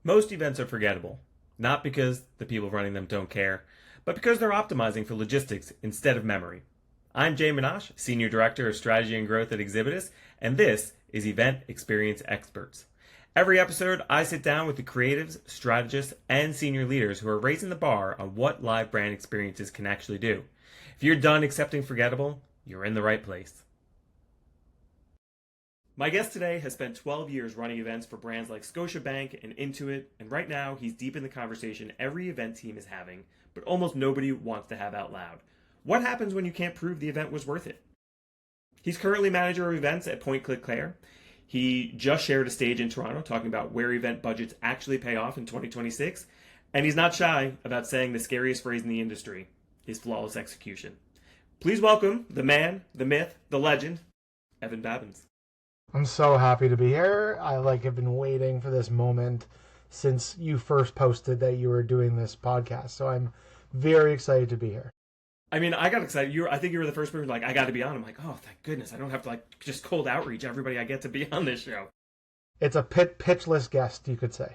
Most events are forgettable, not because the people running them don't care, but because they're optimizing for logistics instead of memory. I'm Jay Minash, Senior Director of Strategy and Growth at Exhibitus, and this is Event Experience Experts. Every episode, I sit down with the creatives, strategists, and senior leaders who are raising the bar on what live brand experiences can actually do. If you're done accepting forgettable, you're in the right place. My guest today has spent 12 years running events for brands like Scotiabank and Intuit, and right now he's deep in the conversation every event team is having, but almost nobody wants to have out loud. What happens when you can't prove the event was worth it? He's currently manager of events at Point Click Claire. He just shared a stage in Toronto talking about where event budgets actually pay off in 2026, and he's not shy about saying the scariest phrase in the industry, his flawless execution. Please welcome the man, the myth, the legend, Evan Babins. I'm so happy to be here. Have been waiting for this moment since you first posted that you were doing this podcast. So I'm very excited to be here. I mean, I got excited. I think you were the first person I got to be on. I'm like, oh, thank goodness. I don't have to just cold outreach everybody I get to be on this show. It's a pitchless guest, you could say.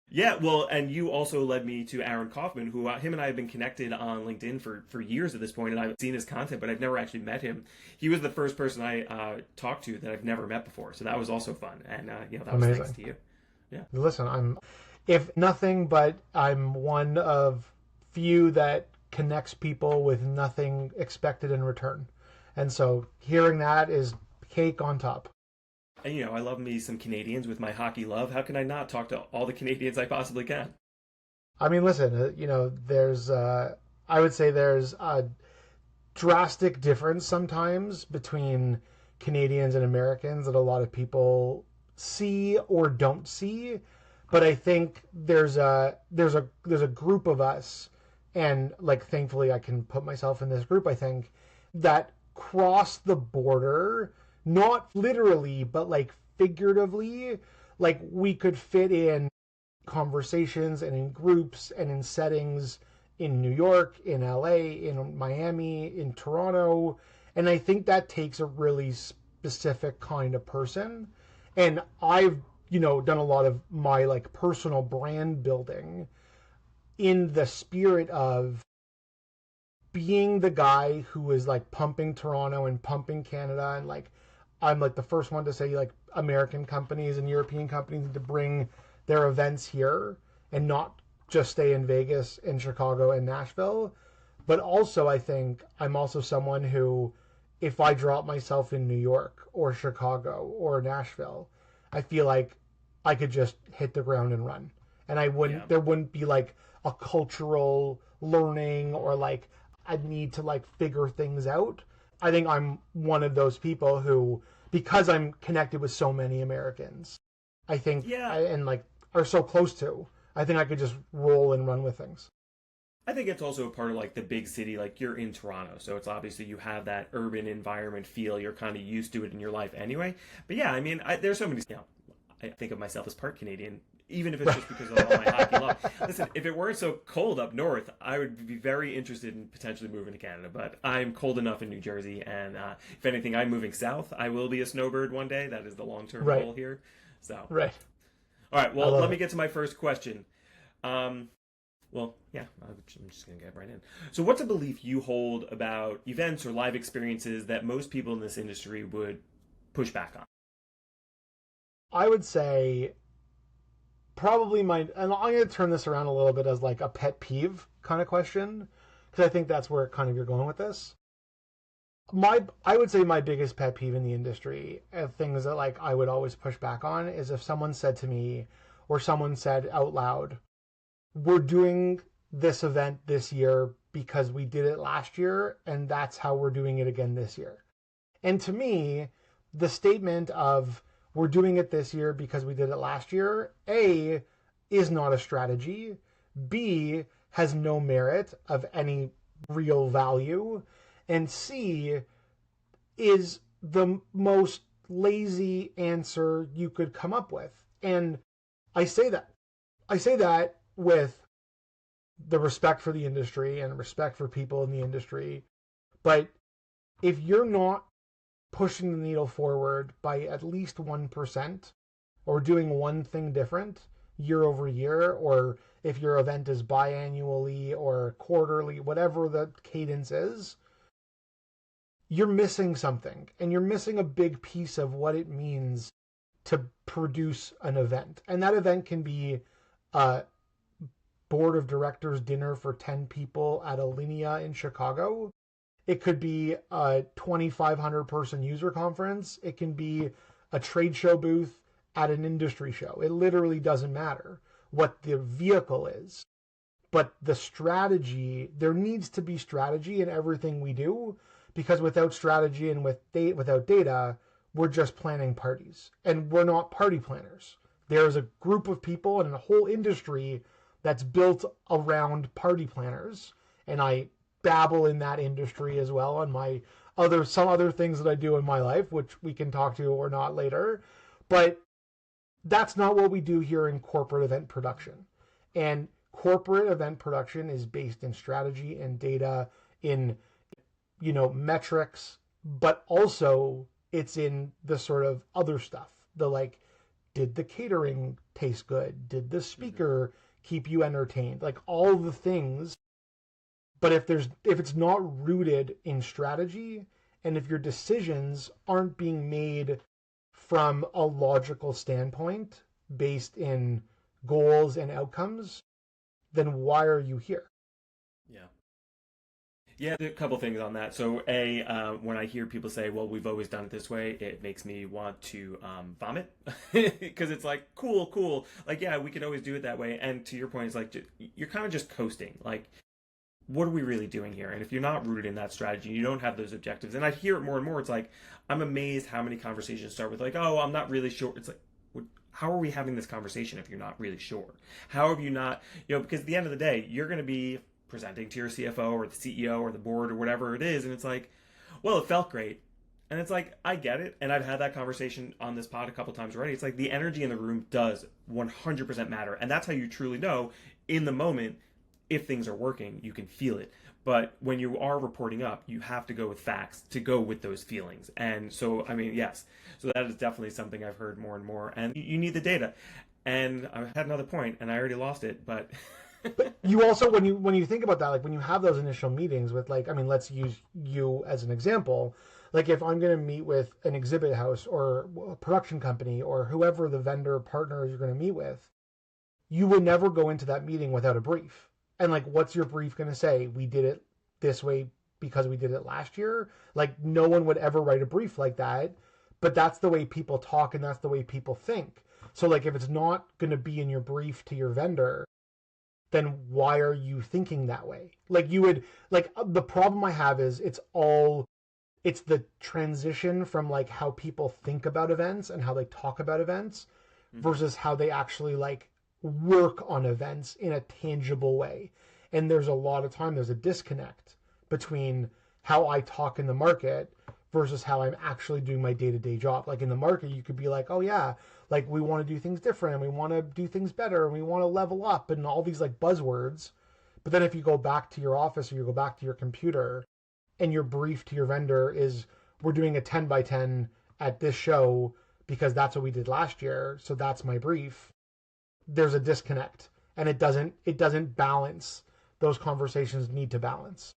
Yeah, well, and you also led me to Aaron Kaufman, who him and I have been connected on LinkedIn for years at this point, and I've seen his content, but I've never actually met him. He was the first person I talked to that I've never met before, so that was also fun, and that was amazing. Thanks to you. Yeah. Listen, if nothing but I'm one of few that connects people with nothing expected in return, and so hearing that is cake on top. And, I love me some Canadians with my hockey love. How can I not talk to all the Canadians I possibly can? I mean, listen, there's, I would say there's a drastic difference sometimes between Canadians and Americans that a lot of people see or don't see. But I think there's a group of us, and thankfully I can put myself in this group, I think, that cross the border, not literally, but figuratively. We could fit in conversations and in groups and in settings in New York, in LA, in Miami, in Toronto. And I think that takes a really specific kind of person. And I've, done a lot of my personal brand building in the spirit of being the guy who is pumping Toronto and pumping Canada, and I'm the first one to say American companies and European companies need to bring their events here and not just stay in Vegas and Chicago and Nashville. But also I think I'm also someone who, if I drop myself in New York or Chicago or Nashville, I feel like I could just hit the ground and run. And there wouldn't be a cultural learning or I'd need to figure things out. I think I'm one of those people who, because I'm connected with so many Americans, I think, are so close to, I think I could just roll and run with things. I think it's also a part of the big city, you're in Toronto, so it's obviously you have that urban environment feel. You're kind of used to it in your life anyway. But yeah, I mean, there's so many. I think of myself as part Canadian, even if it's just because of all my hockey love. Listen, if it weren't so cold up north, I would be very interested in potentially moving to Canada. But I'm cold enough in New Jersey, and if anything, I'm moving south. I will be a snowbird one day. That is the long-term goal here. So right. All right. Well, let me get to my first question. I'm just going to get right in. So what's a belief you hold about events or live experiences that most people in this industry would push back on? I would say probably and I'm going to turn this around a little bit as a pet peeve kind of question, because I think that's where kind of you're going with this. I would say my biggest pet peeve in the industry, things that I would always push back on, is if someone said to me, or someone said out loud, we're doing this event this year because we did it last year, and that's how we're doing it again this year. And to me, the statement of we're doing it this year because we did it last year, A, is not a strategy, B, has no merit of any real value, and C, is the most lazy answer you could come up with. And I say that with the respect for the industry and respect for people in the industry. But if you're not pushing the needle forward by at least 1% or doing one thing different, year over year, or if your event is biannually or quarterly, whatever the cadence is, you're missing something. And you're missing a big piece of what it means to produce an event. And that event can be a board of directors dinner for 10 people at Alinea in Chicago. It could be a 2,500 person user conference. It can be a trade show booth at an industry show. It literally doesn't matter what the vehicle is. But the strategy, there needs to be strategy in everything we do, because without strategy and without data, we're just planning parties. And we're not party planners. There's a group of people and a whole industry that's built around party planners. And I dabble in that industry as well on some other things that I do in my life, which we can talk to or not later. But that's not what we do here in corporate event production. And corporate event production is based in strategy and data, in, metrics, but also it's in the sort of other stuff. The like, did the catering taste good? Did the speaker keep you entertained? Like all the things. But if it's not rooted in strategy, and if your decisions aren't being made from a logical standpoint based in goals and outcomes, then why are you here? Yeah. Yeah, a couple things on that. So, when I hear people say, well, we've always done it this way, it makes me want to vomit. Because it's like, cool. Like, yeah, we could always do it that way. And to your point, it's like, you're kind of just coasting. Like, what are we really doing here? And if you're not rooted in that strategy, you don't have those objectives. And I hear it more and more. It's like, I'm amazed how many conversations start with like, oh, I'm not really sure. It's like, how are we having this conversation if you're not really sure? How have you not, because at the end of the day, you're going to be presenting to your CFO or the CEO or the board or whatever it is. And it's like, well, it felt great. And it's like, I get it. And I've had that conversation on this pod a couple times already. It's like the energy in the room does 100% matter. And that's how you truly know in the moment if things are working. You can feel it. But when you are reporting up, you have to go with facts to go with those feelings. And so, I mean, yes. So that is definitely something I've heard more and more. And you need the data. And I had another point, and I already lost it, but... But you also, when you think about that, like when you have those initial meetings with, like, I mean, let's use you as an example. Like if I'm going to meet with an exhibit house or a production company or whoever the vendor partner you're going to meet with, you would never go into that meeting without a brief. And like, what's your brief going to say? We did it this way because we did it last year. Like no one would ever write a brief like that, but that's the way people talk and that's the way people think. So like if it's not going to be in your brief to your vendor, then why are you thinking that way? Like you would, like the problem I have is it's the transition from like how people think about events and how they talk about events versus how they actually like work on events in a tangible way. And there's a lot of time, there's a disconnect between how I talk in the market versus how I'm actually doing my day-to-day job. Like in the market, you could be like, oh yeah, like we want to do things different and we want to do things better and we want to level up and all these like buzzwords. But then if you go back to your office or you go back to your computer and your brief to your vendor is we're doing a 10 by 10 at this show because that's what we did last year. So that's my brief. There's a disconnect and it doesn't balance. Those conversations need to balance.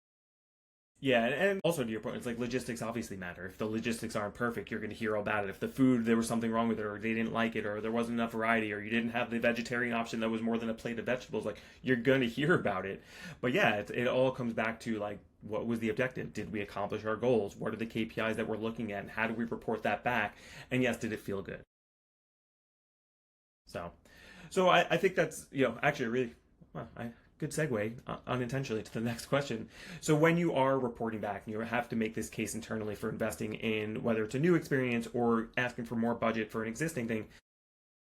Yeah, and also to your point, it's like logistics obviously matter. If the logistics aren't perfect, you're going to hear all about it. If the food, there was something wrong with it, or they didn't like it, or there wasn't enough variety, or you didn't have the vegetarian option that was more than a plate of vegetables, like, you're going to hear about it. But yeah, it all comes back to, like, what was the objective? Did we accomplish our goals? What are the KPIs that we're looking at? And how do we report that back? And yes, did it feel good? So I think that's, actually really, well, good segue, unintentionally, to the next question. So when you are reporting back and you have to make this case internally for investing in whether it's a new experience or asking for more budget for an existing thing,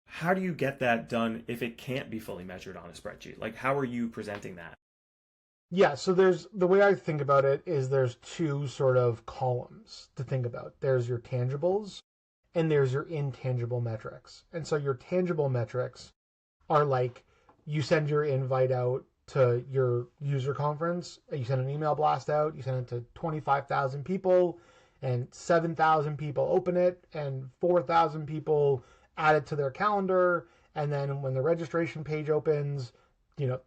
how do you get that done if it can't be fully measured on a spreadsheet? Like, how are you presenting that? Yeah, so the way I think about it is there's two sort of columns to think about. There's your tangibles and there's your intangible metrics. And so your tangible metrics are like, you send your invite out to your user conference, you send an email blast out, you send it to 25,000 people, and 7,000 people open it, and 4,000 people add it to their calendar, And then when the registration page opens,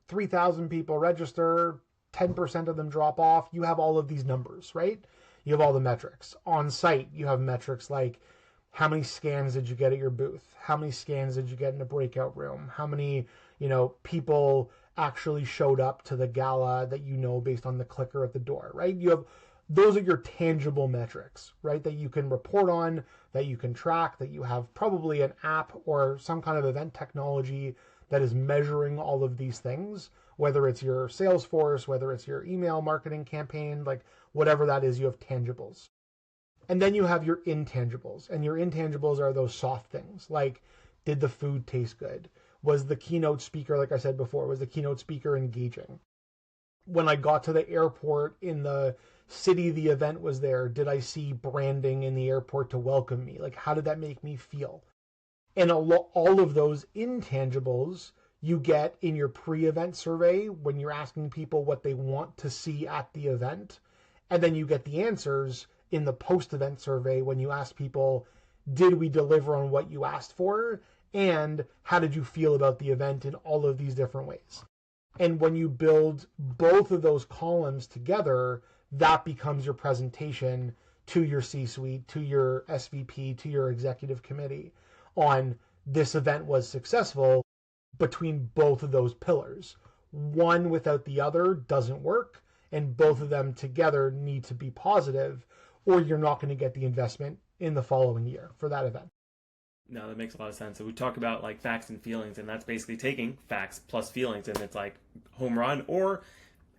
3,000 people register, 10% of them drop off. You have all of these numbers, right? You have all the metrics. On site, you have metrics like how many scans did you get at your booth? How many scans did you get in a breakout room? How many, people actually showed up to the gala that based on the clicker at the door, right? Those are your tangible metrics, right? That you can report on, that you can track, that you have probably an app or some kind of event technology that is measuring all of these things, whether it's your Salesforce, whether it's your email marketing campaign, like whatever that is, you have tangibles. And then you have your intangibles, and your intangibles are those soft things, like did the food taste good? Was the keynote speaker, like I said before, was the keynote speaker engaging? When I got to the airport in the city the event was there, did I see branding in the airport to welcome me? Like, how did that make me feel? And all of those intangibles you get in your pre-event survey when you're asking people what they want to see at the event. And then you get the answers in the post-event survey when you ask people, did we deliver on what you asked for? And how did you feel about the event in all of these different ways? And when you build both of those columns together, that becomes your presentation to your C-suite, to your SVP, to your executive committee on this event was successful between both of those pillars. One without the other doesn't work, and both of them together need to be positive, or you're not going to get the investment in the following year for that event. No, that makes a lot of sense. So we talk about like facts and feelings, and that's basically taking facts plus feelings, and it's like home run, or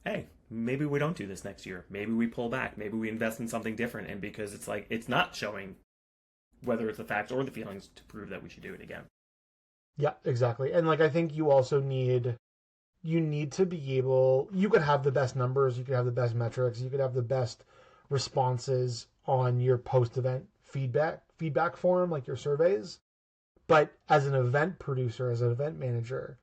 hey, maybe we don't do this next year. Maybe we pull back. Maybe we invest in something different. And because it's like it's not showing whether it's the facts or the feelings to prove that we should do it again. Yeah, exactly. And like I think you also need to be able, you could have the best numbers, you could have the best metrics, you could have the best responses on your post-event feedback form, like your surveys. But as an event producer, as an event manager,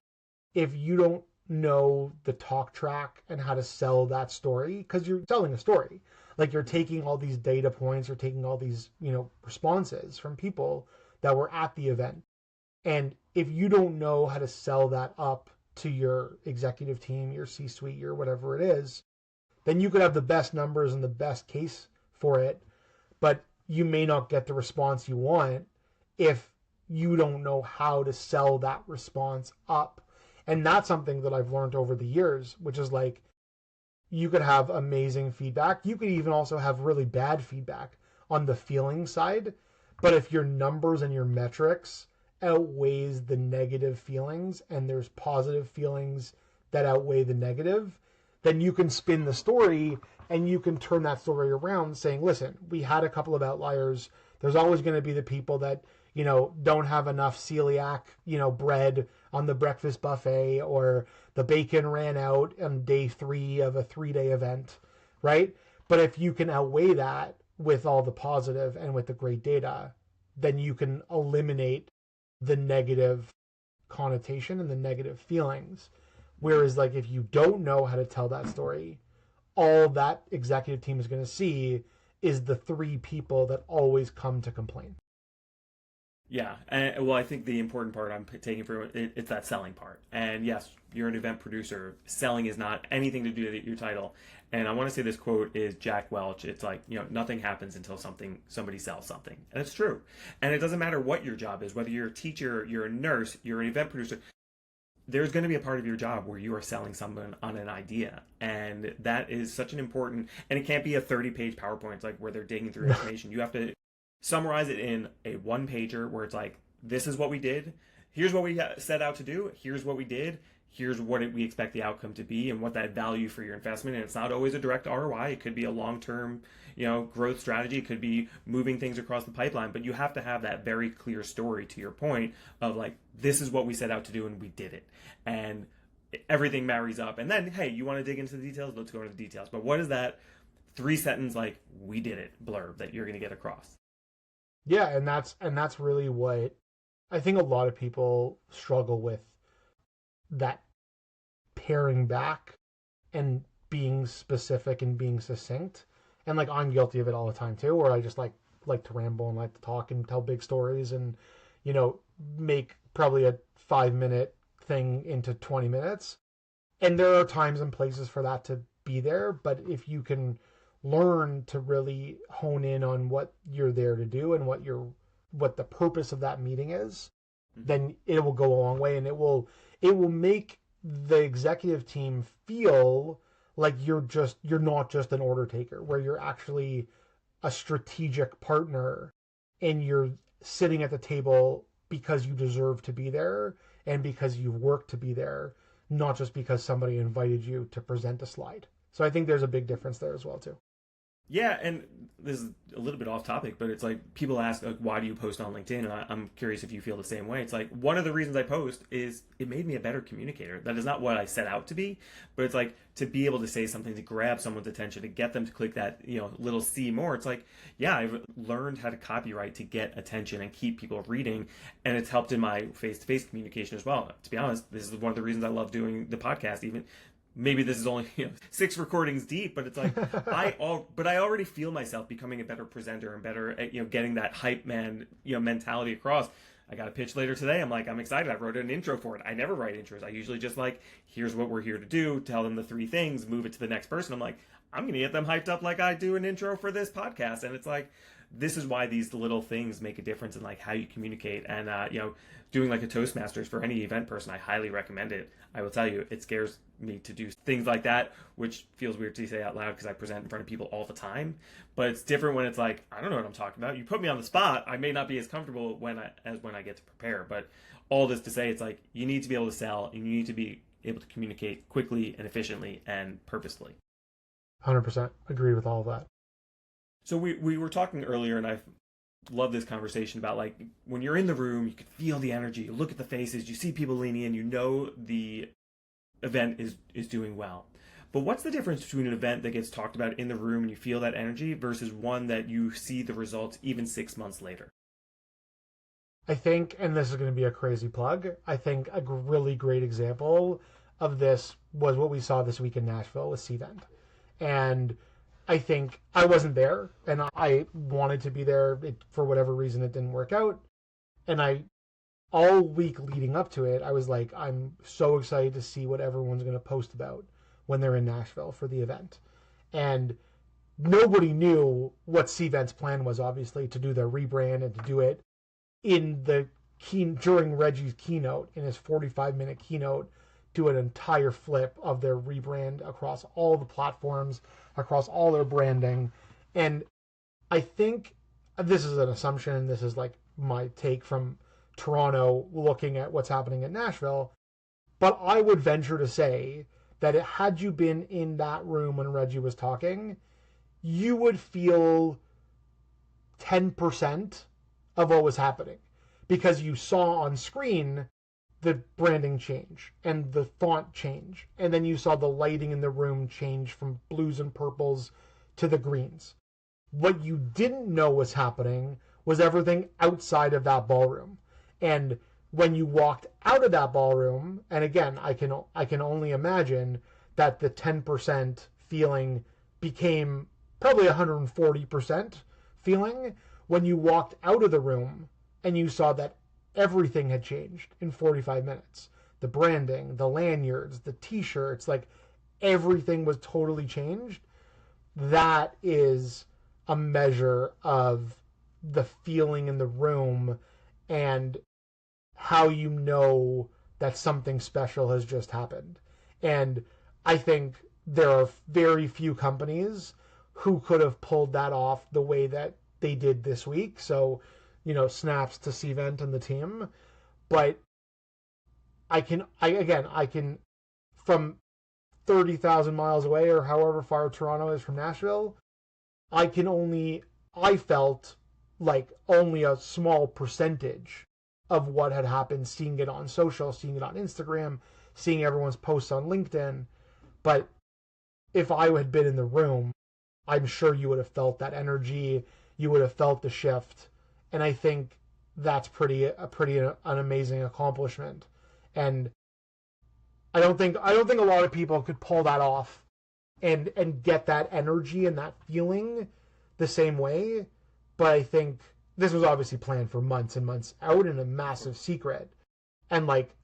if you don't know the talk track and how to sell that story, because you're selling a story, like you're taking all these data points, you're taking all these, responses from people that were at the event. And if you don't know how to sell that up to your executive team, your C-suite, your whatever it is, then you could have the best numbers and the best case for it, but you may not get the response you want if you don't know how to sell that response up. And that's something that I've learned over the years, which is like, you could have amazing feedback. You could even also have really bad feedback on the feeling side. But if your numbers and your metrics outweighs the negative feelings and there's positive feelings that outweigh the negative, then you can spin the story and you can turn that story around saying, listen, we had a couple of outliers. There's always going to be the people that, don't have enough celiac, bread on the breakfast buffet, or the bacon ran out on day 3 of a 3-day event, right? But if you can outweigh that with all the positive and with the great data, then you can eliminate the negative connotation and the negative feelings. Whereas like if you don't know how to tell that story, all that executive team is going to see is the 3 people that always come to complain. Yeah, well, I think the important part I'm taking from it's that selling part. And yes, you're an event producer. Selling is not anything to do with your title. And I want to say this quote is Jack Welch. It's like, nothing happens until somebody sells something. And it's true. And it doesn't matter what your job is, whether you're a teacher, you're a nurse, you're an event producer. There's going to be a part of your job where you are selling someone on an idea. And that is such an important, and it can't be a 30-page PowerPoint like where they're digging through information. You have to summarize it in a 1-pager where it's like, this is what we did. Here's what we set out to do. Here's what we did. Here's what we expect the outcome to be and what that value for your investment. And it's not always a direct ROI. It could be a long-term, growth strategy. It could be moving things across the pipeline. But you have to have that very clear story, to your point, of like, this is what we set out to do and we did it. And everything marries up. And then, hey, you want to dig into the details? Let's go into the details. But what is that 3-sentence, like, we did it blurb that you're going to get across? Yeah, and that's really what I think a lot of people struggle with, that paring back and being specific and being succinct. And like I'm guilty of it all the time too, where I just like to ramble and like to talk and tell big stories and make probably a 5-minute thing into 20 minutes. And there are times and places for that to be there, but if you can learn to really hone in on what you're there to do and what the purpose of that meeting is, then it will go a long way, and it will make the executive team feel like you're not just an order taker, where you're actually a strategic partner and you're sitting at the table because you deserve to be there and because you've worked to be there, not just because somebody invited you to present a slide. So I think there's a big difference there as well too. Yeah, and this is a little bit off topic, but it's like people ask, like, why do you post on LinkedIn? And I'm curious if you feel the same way. It's like one of the reasons I post is it made me a better communicator. That is not what I set out to be, but it's like to be able to say something, to grab someone's attention, to get them to click that, little see more. It's like, yeah, I've learned how to copywrite to get attention and keep people reading, and it's helped in my face-to-face communication as well. To be honest, this is one of the reasons I love doing the podcast. Even maybe this is only 6 recordings deep, but it's like I already feel myself becoming a better presenter and better at getting that hype man mentality across. I got a pitch later today. I'm excited. I wrote an intro for it. I never write intros. I usually just here's what we're here to do, tell them the 3 things, move it to the next person. I'm gonna get them hyped up like I do an intro for this podcast. And it's like, this is why these little things make a difference in how you communicate. And doing a Toastmasters for any event person, I highly recommend it. I will tell you, it scares me to do things like that, which feels weird to say out loud because I present in front of people all the time. But it's different when it's I don't know what I'm talking about. You put me on the spot, I may not be as comfortable as when I get to prepare. But all this to say, it's you need to be able to sell, and you need to be able to communicate quickly and efficiently and purposefully. 100% agree with all of that. So we were talking earlier, and I love this conversation about when you're in the room, you can feel the energy, you look at the faces, you see people leaning in, the event is doing well. But what's the difference between an event that gets talked about in the room and you feel that energy versus one that you see the results even 6 months later? I think, and this is going to be a crazy plug, I think a really great example of this was what we saw this week in Nashville with Cvent. And I think I wasn't there, and I wanted to be there. For whatever reason, it didn't work out. And all week leading up to it, I was like, I'm so excited to see what everyone's going to post about when they're in Nashville for the event. And nobody knew what Cvent's plan was, obviously, to do their rebrand and to do it during Reggie's keynote, in his 45-minute keynote, do an entire flip of their rebrand across all the platforms, across all their branding. And I think this is an assumption. This is my take from Toronto looking at what's happening in Nashville. But I would venture to say that had you been in that room when Reggie was talking, you would feel 10% of what was happening, because you saw on screen the branding change and the font change, and then you saw the lighting in the room change from blues and purples to the greens. What you didn't know was happening was everything outside of that ballroom. And when you walked out of that ballroom, and again, I can only imagine that the 10% feeling became probably 140% feeling when you walked out of the room and you saw that everything had changed in 45 minutes. The branding, the lanyards, the t-shirts, everything was totally changed. That is a measure of the feeling in the room and how you know that something special has just happened. And I think there are very few companies who could have pulled that off the way that they did this week. So, snaps to Cvent and the team. But I can from 30,000 miles away, or however far Toronto is from Nashville, I felt like only a small percentage of what had happened, seeing it on social, seeing it on Instagram, seeing everyone's posts on LinkedIn. But if I had been in the room, I'm sure you would have felt that energy, you would have felt the shift. And I think that's an amazing accomplishment. And I don't think a lot of people could pull that off and get that energy and that feeling the same way. But I think this was obviously planned for months and months out, and a massive secret. And like,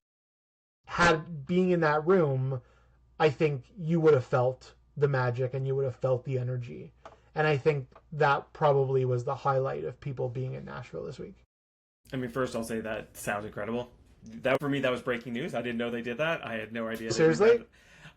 had being in that room, I think you would have felt the magic and you would have felt the energy. And I think that probably was the highlight of people being in Nashville this week. I mean, first I'll say that sounds incredible. That for me, that was breaking news. I didn't know they did that. I had no idea. Seriously?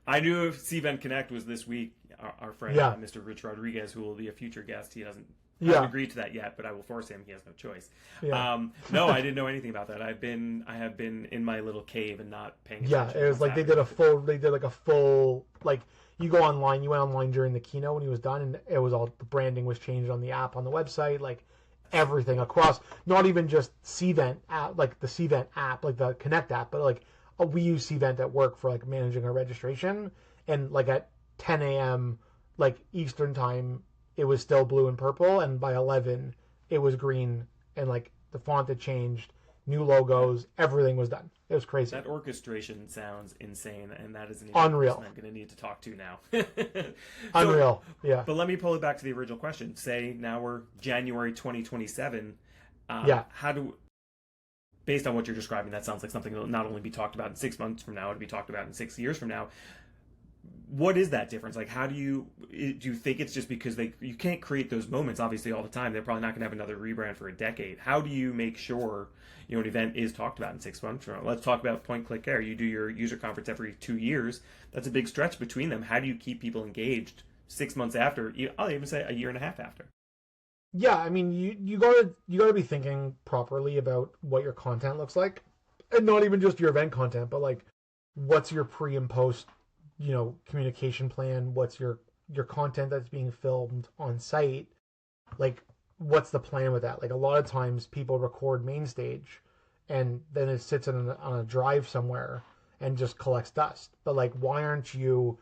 I knew if Cvent Connect was this week. Our friend Yeah. Mr. Rich Rodriguez, who will be a future guest, he hasn't Yeah. agreed to that yet, but I will force him. He has no choice. Yeah. No, I didn't know anything about that. I have been in my little cave and not paying attention. Yeah, it was like they did like a full, like, you go online, you went online during the keynote when he was done, and it was all, the branding was changed on the app, on the website, like everything across, not even just Cvent app, like the Cvent app, like the Connect app, but like we use Cvent at work for like managing our registration, and like at 10 a.m. like Eastern time, it was still blue and purple, and by 11 it was green, and like the font had changed, new logos, everything was done. It was crazy. That orchestration sounds insane, and that is an Unreal. person I'm going to need to talk to now. Unreal, yeah. But let me pull it back to the original question. Say now we're January 2027. Yeah. How do, based on what you're describing, that sounds like something that will not only be talked about in 6 months from now, it'll be talked about in 6 years from now. What is that difference? Like, how do you think it's just because you can't create those moments obviously all the time? They're probably not going to have another rebrand for a decade. How do you make sure an event is talked about in 6 months from now? Let's talk about Point Click Care. You do your user conference every 2 years. That's a big stretch between them. How do you keep people engaged 6 months after? I'll even say a year and a half after. Yeah, I mean, you gotta be thinking properly about what your content looks like, and not even just your event content, but like, what's your pre and post, communication plan? What's your content that's being filmed on site? Like, what's the plan with that? Like, a lot of times people record main stage, and then it sits on a drive somewhere and just collects dust. But like, why aren't you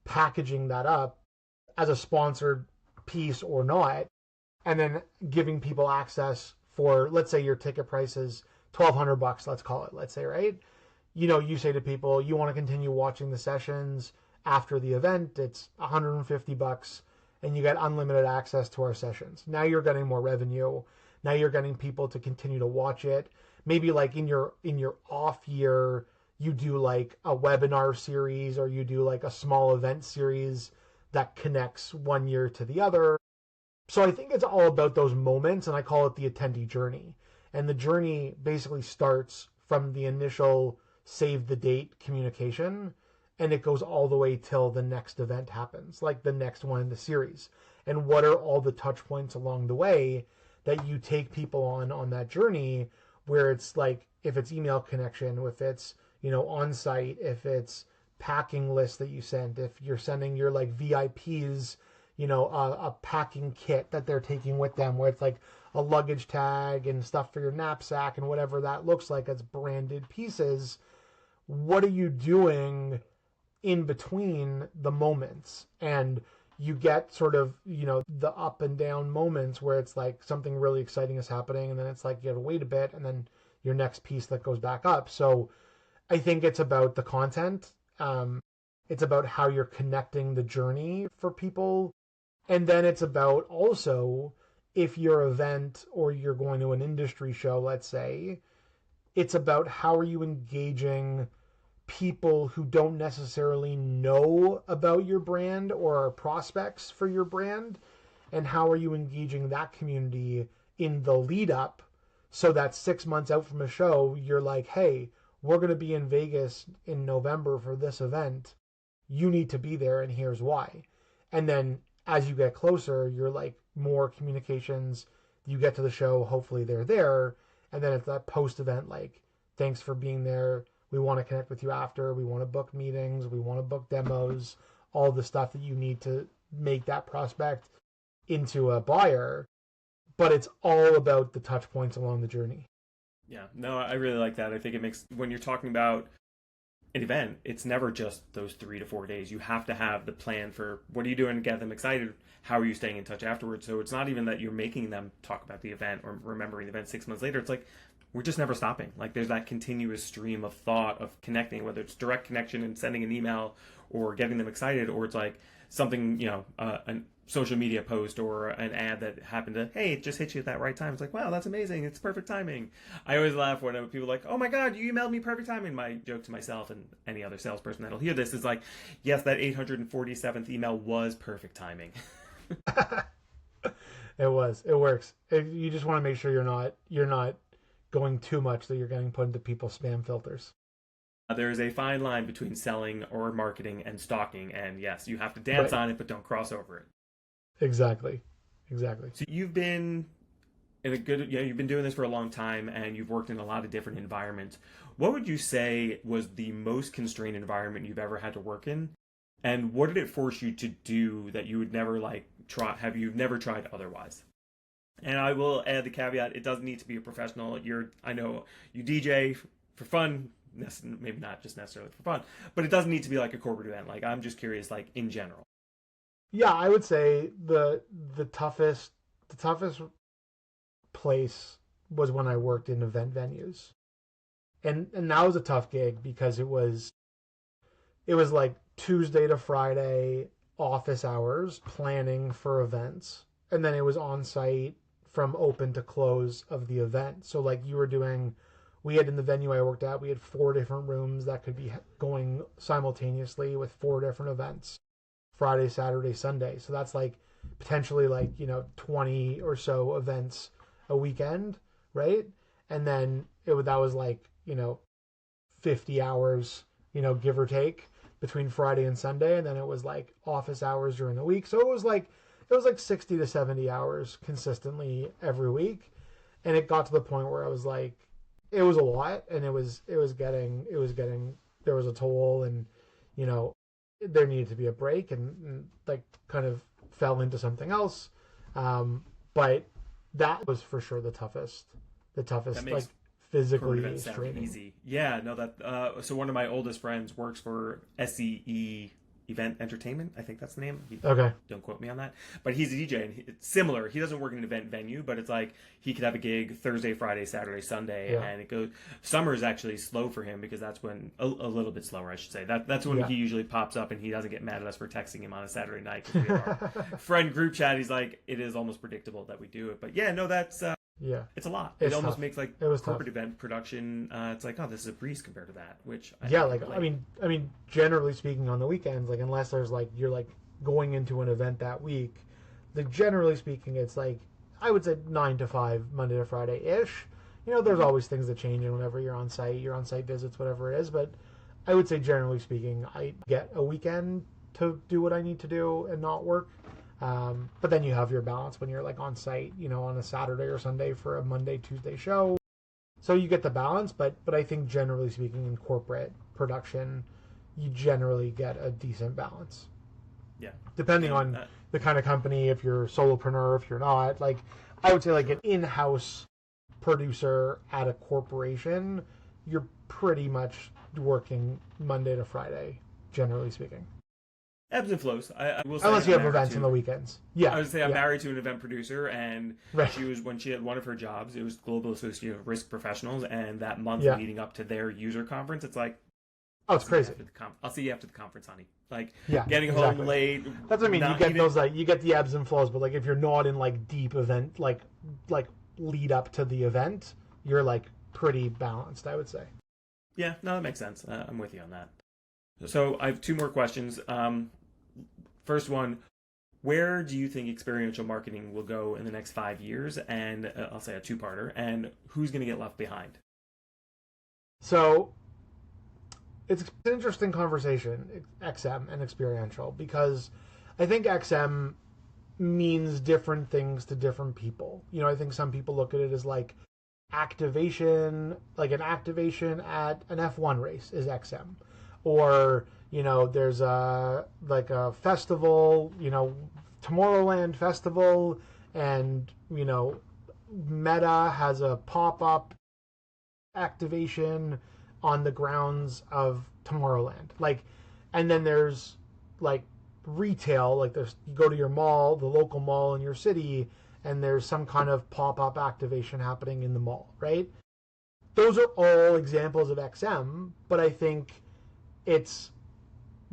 packaging that up as a sponsored piece or not? And then giving people access for, let's say your ticket price is $1,200, let's call it, let's say, right? You say to people, you want to continue watching the sessions after the event, it's $150, and you get unlimited access to our sessions. Now you're getting more revenue. Now you're getting people to continue to watch it. Maybe like in your off year, you do like a webinar series, or you do like a small event series that connects one year to the other. So I think it's all about those moments, and I call it the attendee journey. And the journey basically starts from the initial save the date communication, and it goes all the way till the next event happens, like the next one in the series. And what are all the touch points along the way that you take people on that journey, where it's like, if it's email connection, if it's, on site, if it's packing list that you send, if you're sending your like VIPs, a packing kit that they're taking with them, where it's like a luggage tag and stuff for your knapsack and whatever that looks like as branded pieces. What are you doing in between the moments? And you get sort of, the up and down moments where it's like something really exciting is happening, and then it's like you have to wait a bit, and then your next piece that goes back up. So I think it's about the content. It's about how you're connecting the journey for people. And then it's about also, if your event or you're going to an industry show, let's say, it's about how are you engaging people who don't necessarily know about your brand or are prospects for your brand, and how are you engaging that community in the lead up, so that 6 months out from a show, you're like, hey, we're going to be in Vegas in November for this event. You need to be there, and here's why. And then as you get closer, you're like, more communications, you get to the show, hopefully they're there, and then it's that post-event, like, thanks for being there, we want to connect with you after, we want to book meetings, we want to book demos, all the stuff that you need to make that prospect into a buyer. But it's all about the touch points along the journey. Yeah, no, I really like that. I think it makes, when you're talking about an event, it's never just those 3 to 4 days. You have to have the plan for what are you doing to get them excited? How are you staying in touch afterwards? So it's not even that you're making them talk about the event or remembering the event 6 months later. It's like, we're just never stopping. Like, there's that continuous stream of thought of connecting, whether it's direct connection and sending an email or getting them excited, or it's like something, social media post or an ad that happened to, hey, it just hit you at that right time. It's like, wow, that's amazing. It's perfect timing. I always laugh when people are like, oh my God, you emailed me perfect timing. My joke to myself and any other salesperson that'll hear this is like, yes, that 847th email was perfect timing. It was. It works. You just want to make sure you're not going too much that you're getting put into people's spam filters. There is a fine line between selling or marketing and stalking. And yes, you have to dance Right. on it, but don't cross over it. Exactly. Exactly. So you've been you've been doing this for a long time and you've worked in a lot of different environments. What would you say was the most constrained environment you've ever had to work in? And what did it force you to do that you would never have you never tried otherwise? And I will add the caveat, it doesn't need to be a professional. I know you DJ for fun, maybe not just necessarily for fun, but it doesn't need to be like a corporate event. Like, I'm just curious, like, in general. Yeah, I would say the toughest place was when I worked in event venues. And that was a tough gig because it was like Tuesday to Friday office hours planning for events, and then it was on site from open to close of the event. So like we had in the venue I worked at, we had 4 different rooms that could be going simultaneously with 4 different events, Friday, Saturday, Sunday. So that's like potentially 20 or so events a weekend, right? And then that was 50 hours, give or take, between Friday and Sunday, and then it was like office hours during the week. So it was like 60 to 70 hours consistently every week. And it got to the point where I was like, it was a lot, and it was getting there was a toll, and there needed to be a break, and like kind of fell into something else. But that was for sure the toughest That makes like physically events sound straining. easy. Yeah, no, so one of my oldest friends works for SCE Event Entertainment. I think that's the name. Okay. Don't quote me on that. But he's a DJ, and it's similar. He doesn't work in an event venue, but it's like he could have a gig Thursday, Friday, Saturday, Sunday, Yeah. and it goes. Summer is actually slow for him because that's when a little bit slower, I should say. That's when Yeah. he usually pops up, and he doesn't get mad at us for texting him on a Saturday night. 'Cause we have our friend group chat. He's like, it is almost predictable that we do it, but yeah, no, that's. Yeah. It's a lot. It's It almost tough. makes like It was corporate tough. event production. It's like, oh, this is a breeze compared to that. Which Yeah, can relate. I mean, generally speaking, on the weekends, unless there's you're going into an event that week, generally speaking, it's I would say 9 to 5, Monday to Friday ish. There's always things that change, and whenever you're on site visits, whatever it is. But I would say generally speaking, I get a weekend to do what I need to do and not work. But then you have your balance when you're on site, on a Saturday or Sunday for a Monday, Tuesday show. So you get the balance, but I think generally speaking in corporate production, you generally get a decent balance. Yeah. Depending on the kind of company, if you're a solopreneur, if you're not. I would say an in-house producer at a corporation, you're pretty much working Monday to Friday, generally speaking. Ebbs and flows. I will say Unless you I'm have married events to- on the weekends. Yeah. I would say I'm yeah. married to an event producer, and Right. when she had one of her jobs, it was Global Association of Risk Professionals, and that month Yeah. leading up to their user conference, it's like, Oh, it's crazy. I'll see you after the conference, honey. Yeah, Getting exactly. home late. That's what I mean. You not get even- those you get the ebbs and flows, but if you're not in deep event lead up to the event, you're pretty balanced, I would say. Yeah, no, that makes sense. I'm with you on that. So I have 2 more questions. First one, where do you think experiential marketing will go in the next 5 years? And I'll say a 2-parter. And who's going to get left behind? So it's an interesting conversation, XM and experiential, because I think XM means different things to different people. I think some people look at it as activation, an activation at an F1 race is XM. Or, there's a festival, Tomorrowland festival, and, Meta has a pop-up activation on the grounds of Tomorrowland. And then there's retail, you go to your mall, the local mall in your city, and there's some kind of pop-up activation happening in the mall, right? Those are all examples of XM, but I think it's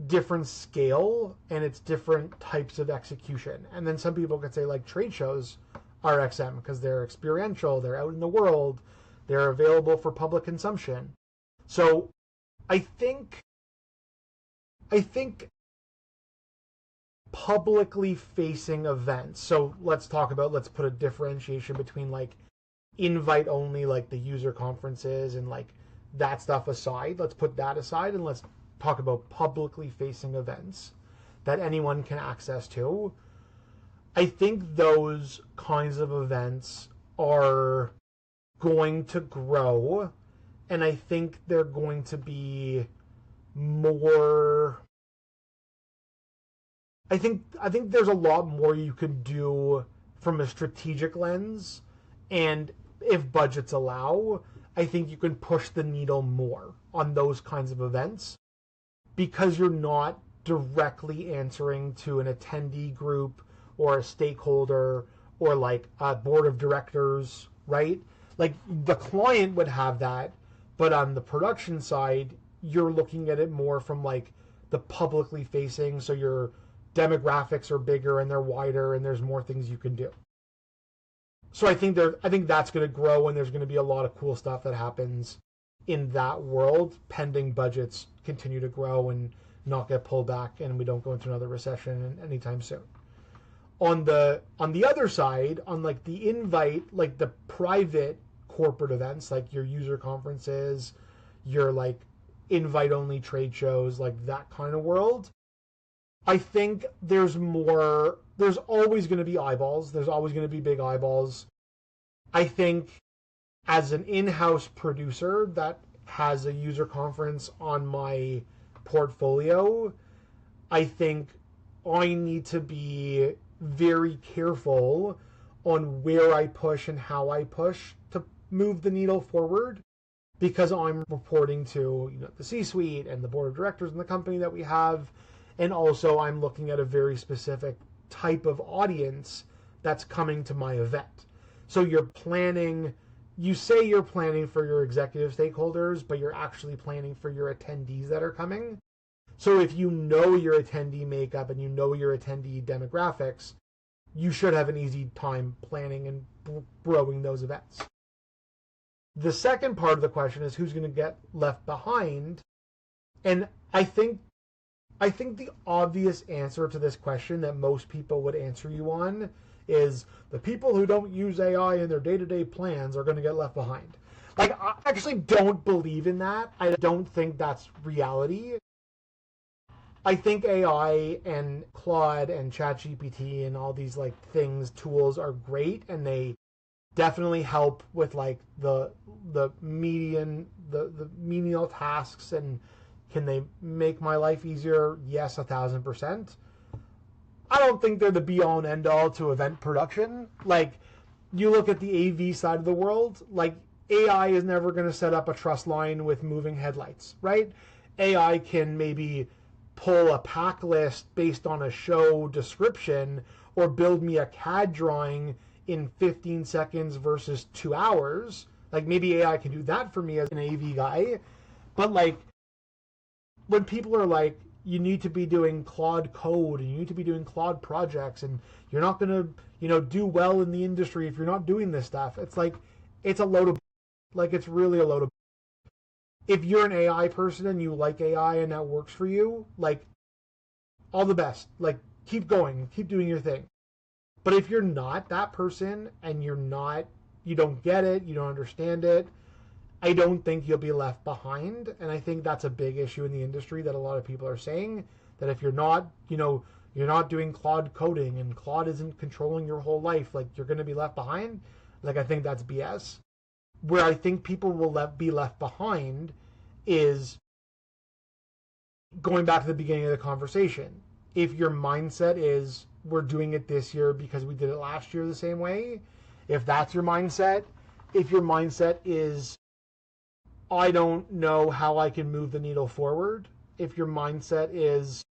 different scale and it's different types of execution. And then some people could say like trade shows are XM because they're experiential, they're out in the world, they're available for public consumption. So I think publicly facing events. So let's put a differentiation between like invite only, like the user conferences and like that stuff aside. Let's put that aside and let's talk about publicly facing events that anyone can access to. I think those kinds of events are going to grow, and I think they're going to be more. I think there's a lot more you could do from a strategic lens, and if budgets allow, I think you can push the needle more on those kinds of events because you're not directly answering to an attendee group or a stakeholder or like a board of directors, right? Like the client would have that, but on the production side, you're looking at it more from like the publicly facing, so your demographics are bigger and they're wider and there's more things you can do. So I think that's going to grow, and there's going to be a lot of cool stuff that happens in that world, pending budgets continue to grow and not get pulled back, and we don't go into another recession anytime soon. On the other side, on like the invite, like the private corporate events, like your user conferences, your like invite only trade shows, like that kind of world, I think there's always going to be eyeballs. There's always going to be big eyeballs. I think as an in-house producer that has a user conference on my portfolio, I think I need to be very careful on where I push and how I push to move the needle forward, because I'm reporting to the C-suite and the board of directors in the company that we have. And also I'm looking at a very specific type of audience that's coming to my event. So you say you're planning for your executive stakeholders, but you're actually planning for your attendees that are coming. So if you know your attendee makeup and you know your attendee demographics, you should have an easy time planning and growing those events. The second part of the question is who's going to get left behind. And I think the obvious answer to this question that most people would answer you on is the people who don't use AI in their day-to-day plans are going to get left behind. Like, I actually don't believe in that. I don't think that's reality. I think AI and Claude and ChatGPT and all these like things, tools are great, and they definitely help with like the menial tasks. And can they make my life easier? Yes, 1,000%. I don't think they're the be-all and end-all to event production. Like, you look at the AV side of the world, like AI is never going to set up a truss line with moving headlights, right? AI can maybe pull a pack list based on a show description or build me a CAD drawing in 15 seconds versus 2 hours. Like, maybe AI can do that for me as an AV guy. But like, when people are like, you need to be doing Claude code and you need to be doing Claude projects and you're not going to, do well in the industry if you're not doing this stuff. It's like, it's a load of, like, it's really a load of. If you're an AI person and you like AI and that works for you, like, all the best. Like, keep going, keep doing your thing. But if you're not that person and you don't get it, you don't understand it, I don't think you'll be left behind. And I think that's a big issue in the industry that a lot of people are saying, that if you're not, you're not doing Claude coding and Claude isn't controlling your whole life, like, you're going to be left behind. Like, I think that's BS. Where I think people will be left behind is going back to the beginning of the conversation. If your mindset is, we're doing it this year because we did it last year the same way, if that's your mindset, if your mindset is, I don't know how I can move the needle forward, if your mindset is,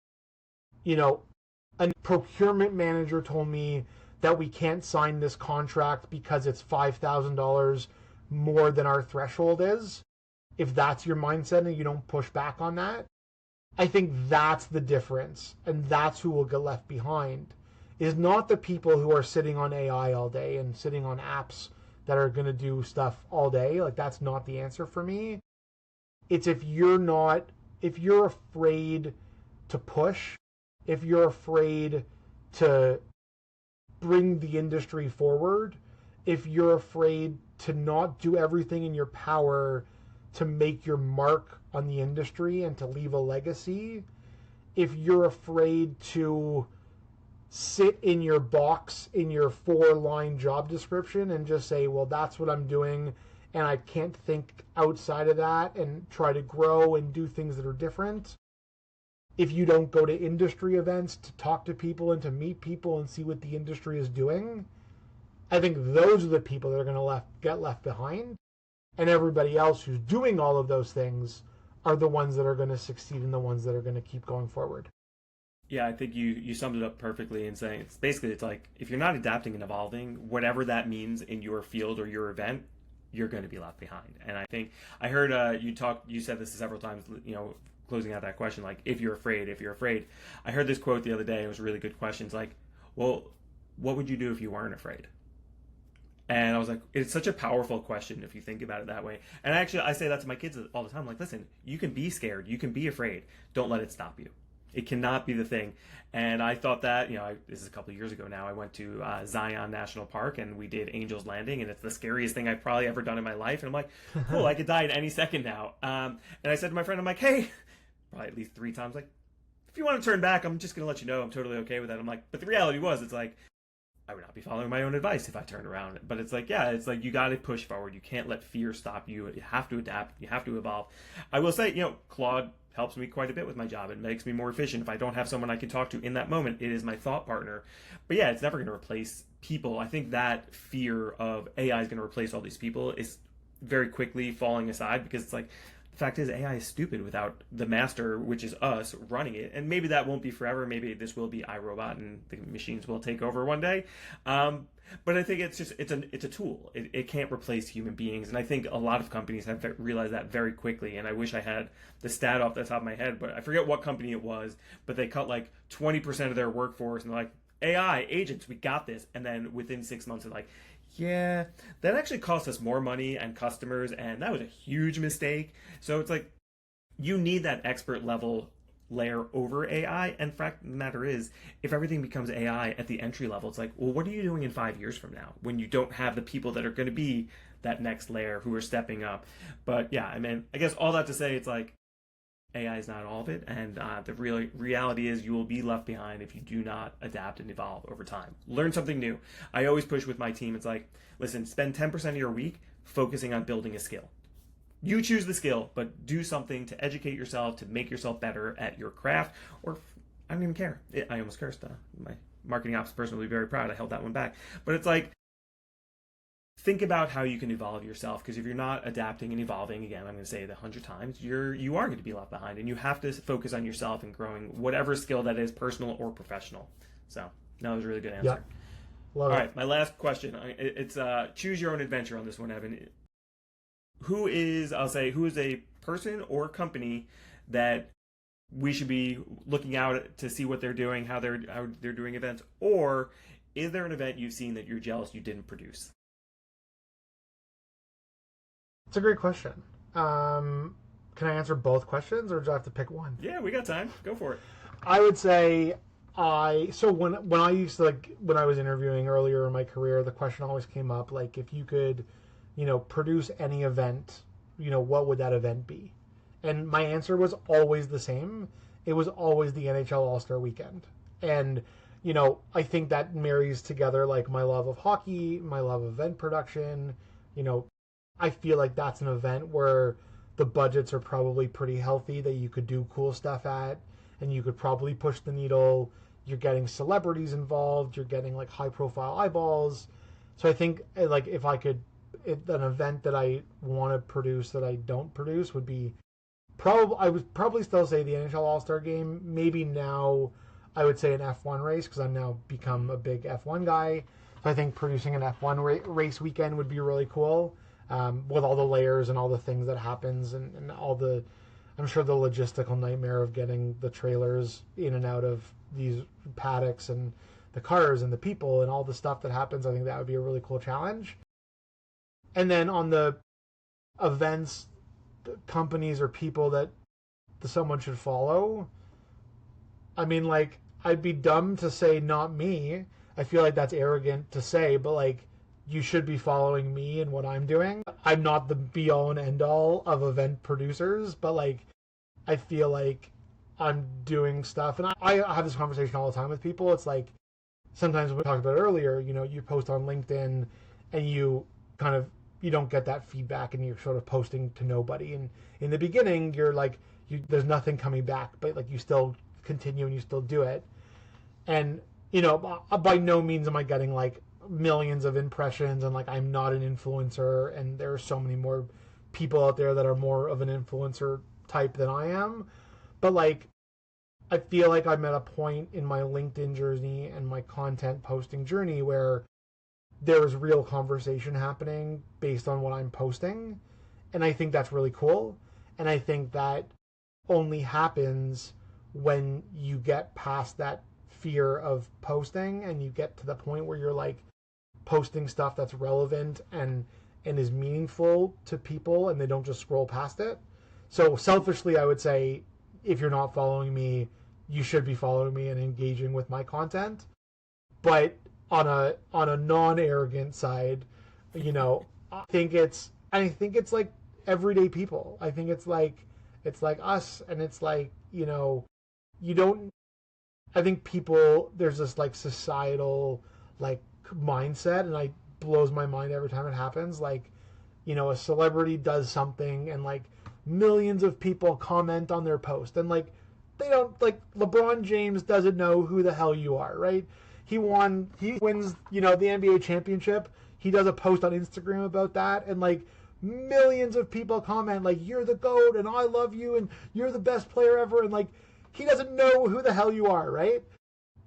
a procurement manager told me that we can't sign this contract because it's $5,000 more than our threshold is, if that's your mindset and you don't push back on that, I think that's the difference, and that's who will get left behind, is not the people who are sitting on AI all day and sitting on apps that are going to do stuff all day. Like, that's not the answer for me. It's if you're afraid to push, if you're afraid to bring the industry forward, if you're afraid to not do everything in your power to make your mark on the industry and to leave a legacy, if you're afraid to sit in your box in your 4-line job description and just say, well, that's what I'm doing and I can't think outside of that and try to grow and do things that are different. If you don't go to industry events to talk to people and to meet people and see what the industry is doing, I think those are the people that are going to get left behind. And everybody else who's doing all of those things are the ones that are going to succeed and the ones that are going to keep going forward. Yeah, I think you summed it up perfectly in saying it's like if you're not adapting and evolving, whatever that means in your field or your event, you're going to be left behind. And I think I heard you said this several times, closing out that question, like if you're afraid. I heard this quote the other day. It was a really good question. It's like, well, what would you do if you weren't afraid? And I was like, it's such a powerful question if you think about it that way. And actually, I say that to my kids all the time. I'm like, listen, you can be scared. You can be afraid. Don't let it stop you. It cannot be the thing. And I thought that, this is a couple of years ago now, I went to Zion National Park and we did Angel's Landing, and it's the scariest thing I've probably ever done in my life. And I'm like, cool, I could die at any second now. And I said to my friend, I'm like, hey, probably at least 3 times, like, if you want to turn back, I'm just going to let you know I'm totally okay with that. I'm like, but the reality was, it's like, I would not be following my own advice if I turned around. But it's like, yeah, it's like you got to push forward. You can't let fear stop you. You have to adapt. You have to evolve. I will say, Claude helps me quite a bit with my job. It makes me more efficient. If I don't have someone I can talk to in that moment, it is my thought partner. But yeah, it's never going to replace people. I think that fear of AI is going to replace all these people is very quickly falling aside, because it's like, the fact is, AI is stupid without the master, which is us, running it. And maybe that won't be forever. Maybe this will be iRobot and the machines will take over one day. But I think it's a tool. It can't replace human beings. And I think a lot of companies have realized that very quickly. And I wish I had the stat off the top of my head, but I forget what company it was, but they cut like 20% of their workforce and they're like, AI agents, we got this. And then within 6 months, they're like, yeah, that actually cost us more money and customers, and that was a huge mistake. So it's like, you need that expert level layer over AI. And fact of the matter is, if everything becomes AI at the entry level, it's like, well, what are you doing in 5 years from now when you don't have the people that are going to be that next layer who are stepping up? But yeah, I mean, I guess all that to say, it's like, AI is not all of it, and the reality is you will be left behind if you do not adapt and evolve over time. Learn something new. I always push with my team. It's like, listen, spend 10% of your week focusing on building a skill. You choose the skill, but do something to educate yourself, to make yourself better at your craft, or I don't even care. I almost cursed. My marketing ops person will be very proud. I held that one back. But it's like, think about how you can evolve yourself, because if you're not adapting and evolving, again, I'm going to say it 100 times, you are going to be left behind, and you have to focus on yourself and growing whatever skill that is, personal or professional. So, that was a really good answer. Yeah. All right, my last question. It's choose your own adventure on this one, Evan. Who is a person or company that we should be looking out to see what they're doing, how they're doing events, or is there an event you've seen that you're jealous you didn't produce? It's a great question. Can I answer both questions, or do I have to pick one? Yeah, we got time. Go for it. I would say when I used to, when I was interviewing earlier in my career, the question always came up, like, if you could, produce any event, what would that event be? And my answer was always the same. It was always the NHL All-Star Weekend. And, I think that marries together like my love of hockey, my love of event production. I feel like that's an event where the budgets are probably pretty healthy, that you could do cool stuff at, and you could probably push the needle. You're getting celebrities involved. You're getting like high profile eyeballs. So I think like if an event that I want to produce that I don't produce would be I would probably still say the NHL All-Star Game. Maybe now I would say an F1 race, because I've now become a big F1 guy. So I think producing an F1 race weekend would be really cool. With all the layers and all the things that happens and all the I'm sure the logistical nightmare of getting the trailers in and out of these paddocks and the cars and the people and all the stuff that happens, I think that would be a really cool challenge. And then on the events, companies or people that someone should follow, I mean, like, I'd be dumb to say not me. I feel like that's arrogant to say, but like, you should be following me and what I'm doing. I'm not the be all and end all of event producers, but like, I feel like I'm doing stuff, and I have this conversation all the time with people. It's like, sometimes we talked about earlier, you know, you post on LinkedIn and you kind of, you don't get that feedback and you're sort of posting to nobody. And in the beginning, you're like, there's nothing coming back, but like you still continue and you still do it. And, you know, by no means am I getting like millions of impressions, and like I'm not an influencer, and there are so many more people out there that are more of an influencer type than I am. But like, I feel like I'm at a point in my LinkedIn journey and my content posting journey where there is real conversation happening based on what I'm posting. And I think that's really cool. And I think that only happens when you get past that fear of posting and you get to the point where you're like posting stuff that's relevant and is meaningful to people and they don't just scroll past it. So selfishly, I would say, if you're not following me, you should be following me and engaging with my content. But on a non-arrogant side, you know, I think it's like everyday people. I think it's like us, and it's like, you know, you don't, I think people, there's this like societal like mindset, and it blows my mind every time it happens. Like, you know, a celebrity does something and like millions of people comment on their post, and like, they don't, like, LeBron James doesn't know who the hell you are, right? He wins, you know, the NBA championship. He does a post on Instagram about that, and like millions of people comment like, you're the GOAT and I love you and you're the best player ever, and like, he doesn't know who the hell you are, right?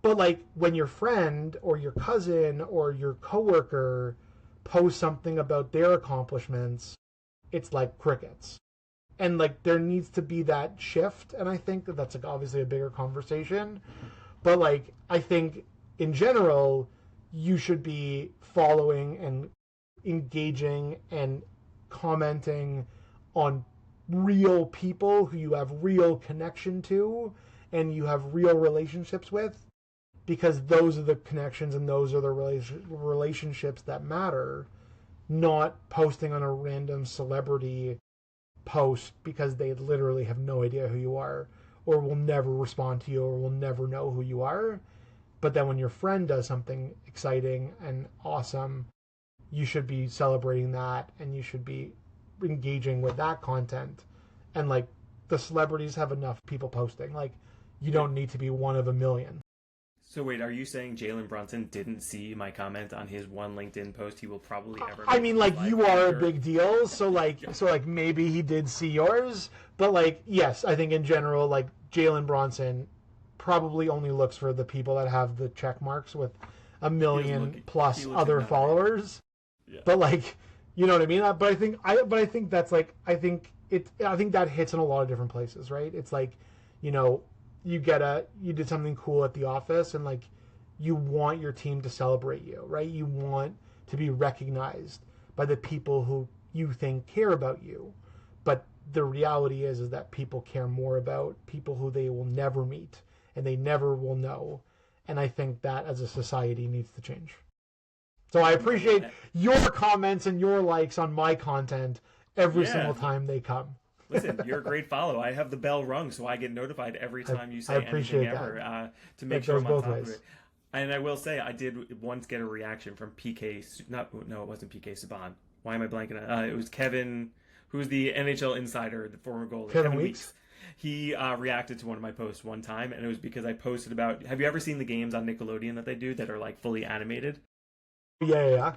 But like, when your friend or your cousin or your coworker posts something about their accomplishments, it's like crickets. And like, there needs to be that shift, and I think that's like obviously a bigger conversation. But like, I think in general, you should be following and engaging and commenting on real people who you have real connection to and you have real relationships with, because those are the connections and those are the relationships that matter, not posting on a random celebrity post because they literally have no idea who you are, or will never respond to you, or will never know who you are. But then when your friend does something exciting and awesome, you should be celebrating that, and you should be engaging with that content. And like, the celebrities have enough people posting. Like, you don't need to be one of a million. So wait, are you saying Jalen Brunson didn't see my comment on his one LinkedIn post he will probably ever I mean, like, you are a big deal, so like, Yeah. so like maybe he did see yours, but like, yes, I think in general, like, Jalen Brunson probably only looks for the people that have the check marks with a million plus other followers. Yeah. But like, you know what I mean? But I think that's like, I think that hits in a lot of different places, right? It's like, you know, you did something cool at the office, and like, you want your team to celebrate you, right? You want to be recognized by the people who you think care about you. But the reality is that people care more about people who they will never meet and they never will know. And I think that as a society needs to change. So I appreciate your comments and your likes on my content every single time they come. Listen, you're a great follow. I have the bell rung, so I get notified every time you say anything ever, to make sure I'm on top of it. And I will say, I did once get a reaction from PK. No, it wasn't PK Saban. Why am I blanking on? It was Kevin, who's the NHL insider, the former goalie. Kevin Weeks. He reacted to one of my posts one time, and it was because I posted about. Have you ever seen the games on Nickelodeon that they do that are like fully animated? Yeah.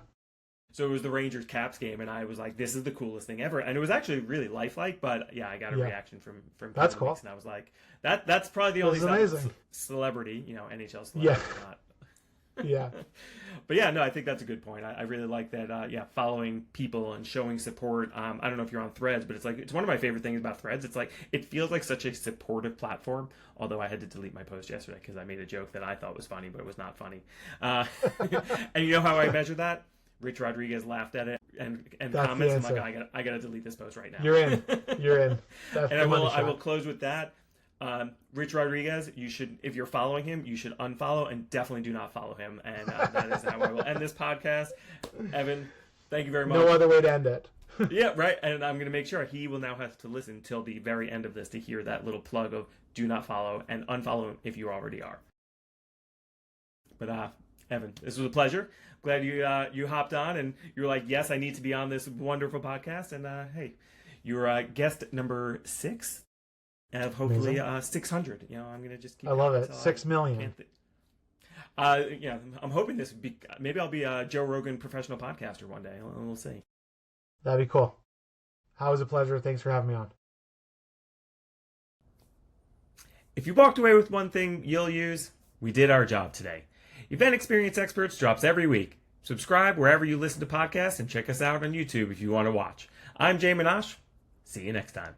So it was the Rangers Caps game, and I was like, "This is the coolest thing ever," and it was actually really lifelike. But yeah, I got a reaction from that's Kevin cool. Weeks, and I was like, "That's probably the only celebrity, NHL celebrity, not." Yeah. But yeah, no, I think that's a good point. I really like that. Yeah, following people and showing support. I don't know if you're on Threads, but it's one of my favorite things about Threads. It's it feels like such a supportive platform. Although I had to delete my post yesterday because I made a joke that I thought was funny, but it was not funny. And you know how I measure that? Rich Rodriguez laughed at it and comments. I'm like, I gotta delete this post right now. You're in. That's and I will close with that. Rich Rodriguez, you should, if you're following him, you should unfollow and definitely do not follow him. And that is how I will end this podcast. Evan, thank you very much. No other way to end it. Yeah, right. And I'm going to make sure he will now have to listen till the very end of this to hear that little plug of do not follow and unfollow him if you already are. But Evan, this was a pleasure. Glad you hopped on and you're like, yes, I need to be on this wonderful podcast. And hey, you're guest number 6. Of hopefully 600. I'm gonna just keep. I love it. 6 million. Yeah, I'm hoping this would be. Maybe I'll be a Joe Rogan professional podcaster one day. We'll see. That'd be cool. It was a pleasure. Thanks for having me on. If you walked away with one thing you'll use, we did our job today. Event Experience Experts drops every week. Subscribe wherever you listen to podcasts and check us out on YouTube if you want to watch. I'm Jay Minash. See you next time.